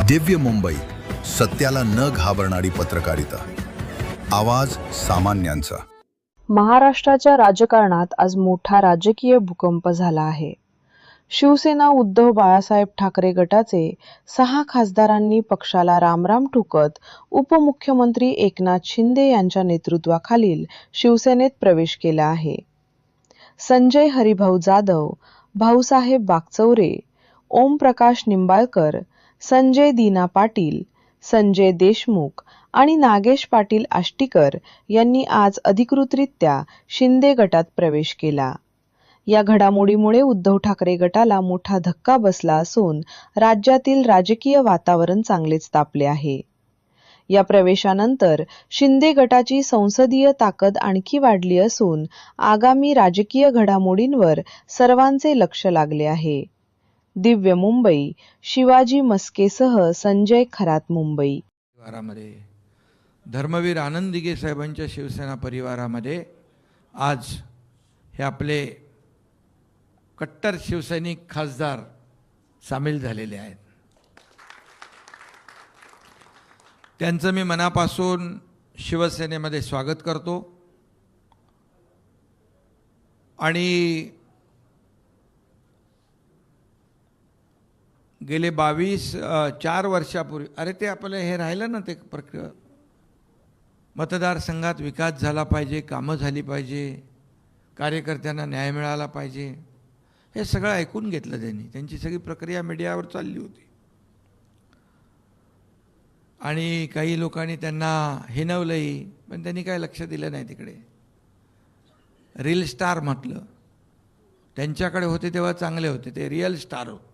दिव्य मुंबई, सत्याला न घाबरणारी पत्रकारिता. आवाज सामान्यांचा. महाराष्ट्राच्या राजकारणात आज मोठा राजकीय भूकंप झाला आहे. शिवसेना उद्धव बाळासाहेब ठाकरे गटाचे 6 खासदारांनी पक्षाला रामराम ठोकत उपमुख्यमंत्री एकनाथ शिंदे यांच्या नेतृत्वाखालील शिवसेनेत प्रवेश केला आहे. संजय हरिभाऊ जाधव, भाऊसाहेब वाकचौरे, ओमप्रकाश निंबाळकर, संजय दीना पाटील, संजय देशमुख आणि नागेश पाटील आष्टीकर यांनी आज अधिकृतरित्या शिंदे गटात प्रवेश केला. या घडामोडीमुळे उद्धव ठाकरे गटाला मोठा धक्का बसला असून राज्यातील राजकीय वातावरण चांगलेच तापले आहे. या प्रवेशानंतर शिंदे गटाची संसदीय ताकद आणखी वाढली असून आगामी राजकीय घडामोडींवर सर्वांचे लक्ष लागले आहे. दिव्य मुंबई, शिवाजी मस्केसह संजय खरात, मुंबई. परिवारामध्ये धर्मवीर आनंद दिघे साहेबांच्या शिवसेना परिवारामध्ये आज हे आपले कट्टर शिवसैनिक खासदार सामील झालेले आहेत. त्यांचं मी मनापासून शिवसेनेमध्ये स्वागत करतो आणि गेले 4 वर्षापूर्वी ते आपलं हे राहिलं ना, ते प्रक्रिया मतदारसंघात विकास झाला पाहिजे, कामं झाली पाहिजे, कार्यकर्त्यांना न्याय मिळाला पाहिजे, हे सगळं ऐकून घेतलं त्यांनी. त्यांची सगळी प्रक्रिया मीडियावर चालली होती आणि काही लोकांनी त्यांना हिणवलंही, पण त्यांनी काय लक्ष दिलं नाही तिकडे. रील स्टार म्हटलं, त्यांच्याकडे होते तेव्हा चांगले होते, ते रिअल स्टार होते.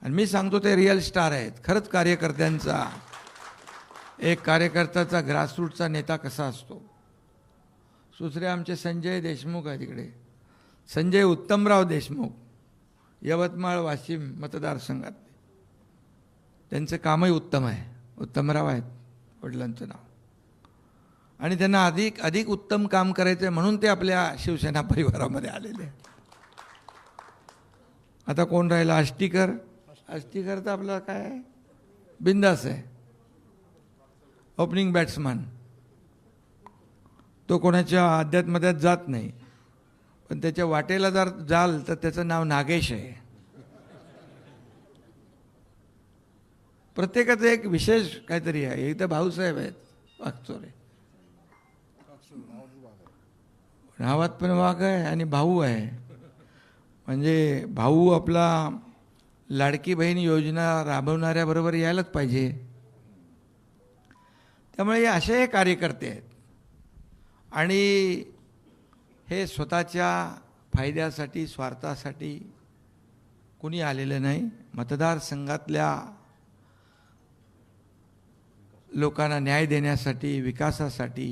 आणि मी सांगतो ते रिअल स्टार आहेत. खरंच कार्यकर्त्यांचा, एक कार्यकर्त्याचा ग्रासरूटचा नेता कसा असतो. दुसरे आमचे संजय देशमुख आहे तिकडे, संजय उत्तमराव देशमुख, यवतमाळ वाशिम मतदारसंघात. त्यांचं कामही उत्तम आहे. उत्तमराव आहेत वडिलांचं नाव, आणि त्यांना अधिक उत्तम काम करायचं आहे म्हणून ते आपल्या शिवसेना परिवारामध्ये आलेले आहेत. आता कोण राहिला? आष्टीकर. आष्टीकर तर आपला काय बिंदास आहे, ओपनिंग बॅट्समन. तो कोणाच्या अध्यात्मध्यात जात नाही, पण त्याच्या वाटेला जर जाल तर त्याचं नाव नागेश आहे. प्रत्येकाचं एक विशेष काहीतरी आहे. इथं भाऊसाहेब आहेत वाकचोरे, नावात पण वाघ आहे आणि भाऊ आहे. म्हणजे भाऊ आपला लाडकी बहीण योजना राबवणाऱ्याबरोबर यायलाच पाहिजे. त्यामुळे असे हे कार्यकर्ते आहेत आणि हे स्वतःच्या फायद्यासाठी, स्वार्थासाठी कोणी आलेलं नाही. मतदारसंघातल्या लोकांना न्याय देण्यासाठी, विकासासाठी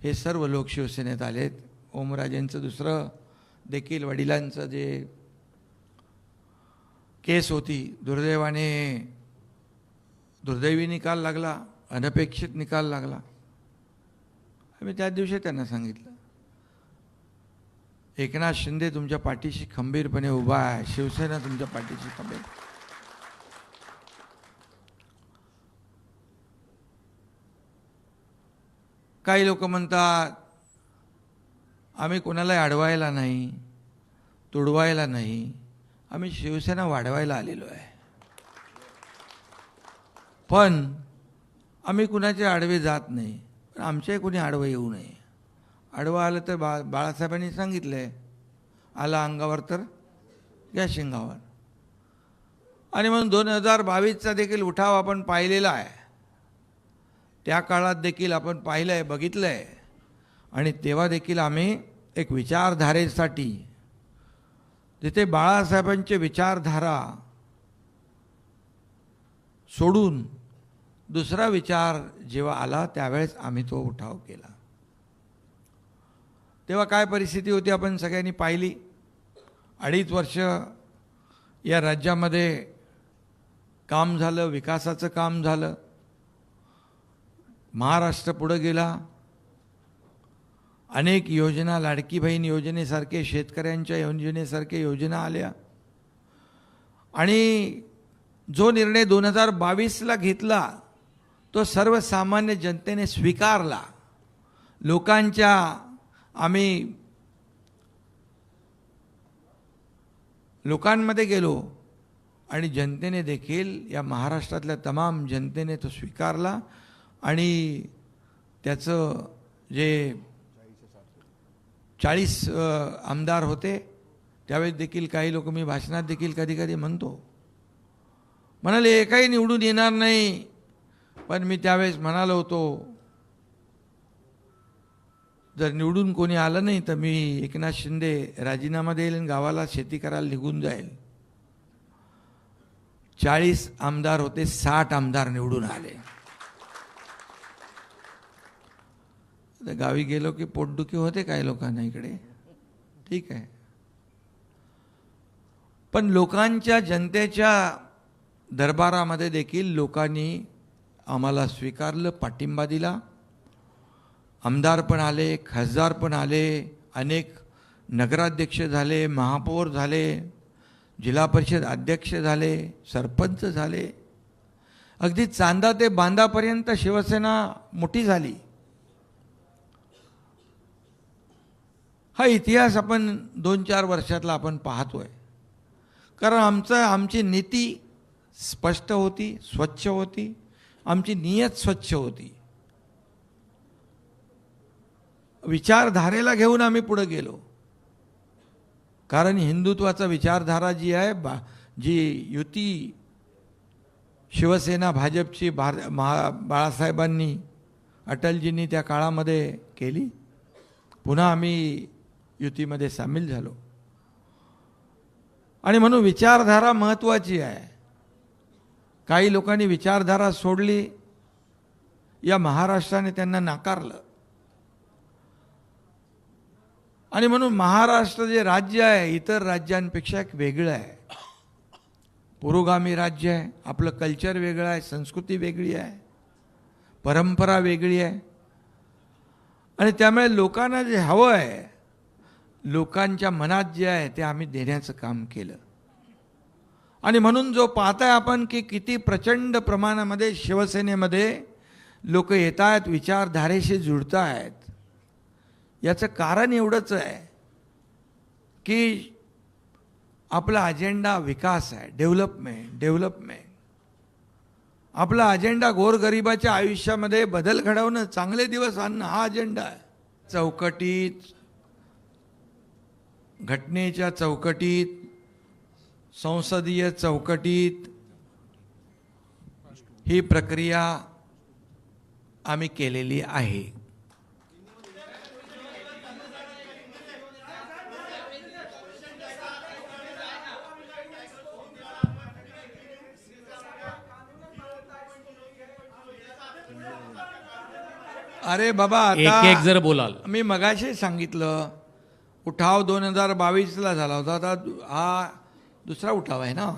हे सर्व लोक शिवसेनेत आलेत. ओमराजेंचं दुसरं देखील वडिलांचं जे केस होती, दुर्दैवी निकाल लागला, अनपेक्षित निकाल लागला. आम्ही त्या दिवशी त्यांना सांगितलं, एकनाथ शिंदे तुमच्या पाठीशी खंबीरपणे उभा आहे, शिवसेना तुमच्या पाठीशी खंबीर. काही लोक म्हणतात आम्ही कोणाला अडवायला नाही, तुडवायला नाही, आम्ही शिवसेना वाढवायला आलेलो आहे. पण आम्ही कुणाचे आडवे जात नाही, पण आमच्याही कोणी आडवं येऊ नये. आडवं आलं तर बाळासाहेबांनी सांगितलं आहे, आला अंगावर तर घ्या शिंगावर. आणि म्हणून 2022चा देखील उठाव आपण पाहिलेला आहे. त्या काळात देखील आपण पाहिलं आहे, बघितलं आहे. आणि तेव्हा देखील आम्ही एक विचारधारेसाठी, जिथे बाळासाहेबांचे विचारधारा सोडून दुसरा विचार जेव्हा आला त्यावेळेस आम्ही तो उठाव केला. तेव्हा काय परिस्थिती होती आपण सगळ्यांनी पाहिली. 2.5 वर्ष या राज्यामध्ये काम झालं, विकासाचं काम झालं. महाराष्ट्र पुढे गेला. अनेक योजना, लाडकी बहीण योजनेसारखे, शेतकऱ्यांच्या योजनेसारखे योजना आल्या. आणि जो निर्णय 2022ला घेतला तो सर्वसामान्य जनतेने स्वीकारला. आम्ही लोकांमध्ये गेलो आणि जनतेने देखील, या महाराष्ट्रातल्या तमाम जनतेने तो स्वीकारला. आणि त्याचं जे 40 आमदार होते त्यावेळेस देखील काही लोक, मी भाषणात देखील कधी कधी म्हणाले एकही निवडून येणार नाही. पण मी त्यावेळेस म्हणालो होतो, जर निवडून कोणी आलं नाही तर मी एकनाथ शिंदे राजीनामा देईल आणि गावाला शेती करायला निघून जाईल. 40 आमदार होते, 60 आमदार निवडून आले. गावी गेलो की पोटदुखी होते काही लोकांना इकडे, ठीक आहे. पण लोकांच्या, जनतेच्या दरबारामध्ये देखील लोकांनी आम्हाला स्वीकारलं, पाठिंबा दिला. आमदार पण आले, खासदार पण आले, अनेक नगराध्यक्ष झाले, महापौर झाले, जिल्हा परिषद अध्यक्ष झाले, सरपंच झाले. अगदी चांदा ते बांधापर्यंत शिवसेना मोठी झाली. हा इतिहास आपण 2-4 वर्षातला आपण पाहतोय. कारण आमची नीती स्पष्ट होती, स्वच्छ होती, आमची नियत स्वच्छ होती. विचारधारेला घेऊन आम्ही पुढे गेलो. कारण हिंदुत्वाचा विचारधारा जी आहे, जी युती शिवसेना भाजपची बाळासाहेबांनी, अटलजींनी त्या काळामध्ये केली, पुन्हा आम्ही युतीमध्ये सामील झालो. आणि म्हणून विचारधारा महत्त्वाची आहे. काही लोकांनी विचारधारा सोडली, या महाराष्ट्राने त्यांना नाकारलं. आणि म्हणून महाराष्ट्र जे राज्य आहे इतर राज्यांपेक्षा एक वेगळं आहे. पुरोगामी राज्य आहे, आपलं कल्चर वेगळं आहे, संस्कृती वेगळी आहे, परंपरा वेगळी आहे. आणि त्यामुळे लोकांना जे हवं आहे, लोकांच्या मनात जे आहे ते आम्ही देण्याचं काम केलं. आणि म्हणून जो पाहताय आपण की किती प्रचंड प्रमाणामध्ये शिवसेनेमध्ये लोक येत आहेत, विचारधारेशी जुळत आहेत, याचं कारण एवढंच आहे की आपला अजेंडा विकास आहे, डेव्हलपमेंट. आपला अजेंडा गोरगरिबाच्या आयुष्यामध्ये बदल घडवणं, चांगले दिवस आणणं, हा अजेंडा आहे. चौकटीत, घटनेच्या चौकटीत, संसदीय चौकटीत ही प्रक्रिया आम्ही केलेली आहे. अरे बाबा, आता एक जर बोलाल. मी मगाशी सांगितलं, उठाव 2022ला झाला होता, आता हा दुसरा उठाव आहे ना.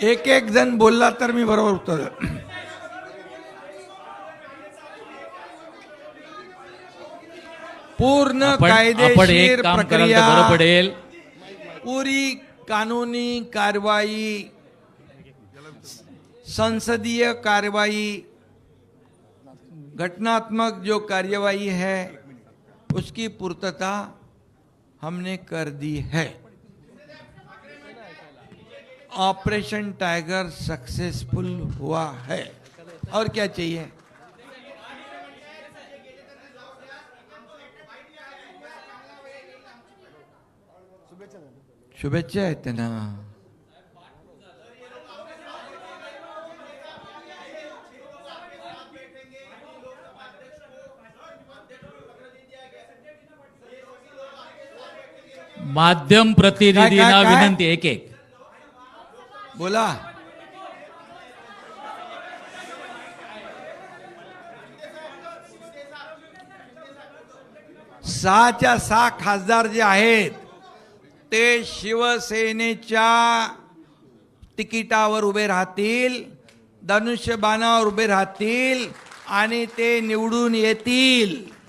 एक जण बोलला तर मी बरोबर उत्तर. पूर्ण आपण एक कायदेशीर काम कराल तर प्रक्रिया, बरं पडेल. पूरी कानूनी कार्रवाई, संसदीय कार्रवाई, घटनात्मक जो कार्यवाही है उसकी पूर्तता हमने कर दी है. ऑपरेशन टाइगर सक्सेसफुल हुआ है, और क्या चाहिए. शुभेच्छा आहेत त्यांना. माध्यम प्रतिनिधींना काय? विनंती. एक बोला. सहाच्या 6 खासदार जे आहेत ते शिवसेनेच्या तिकिटावर उभे राहतील, धनुष्यबाणावर उभे राहतील, आणि ते निवडून येतील.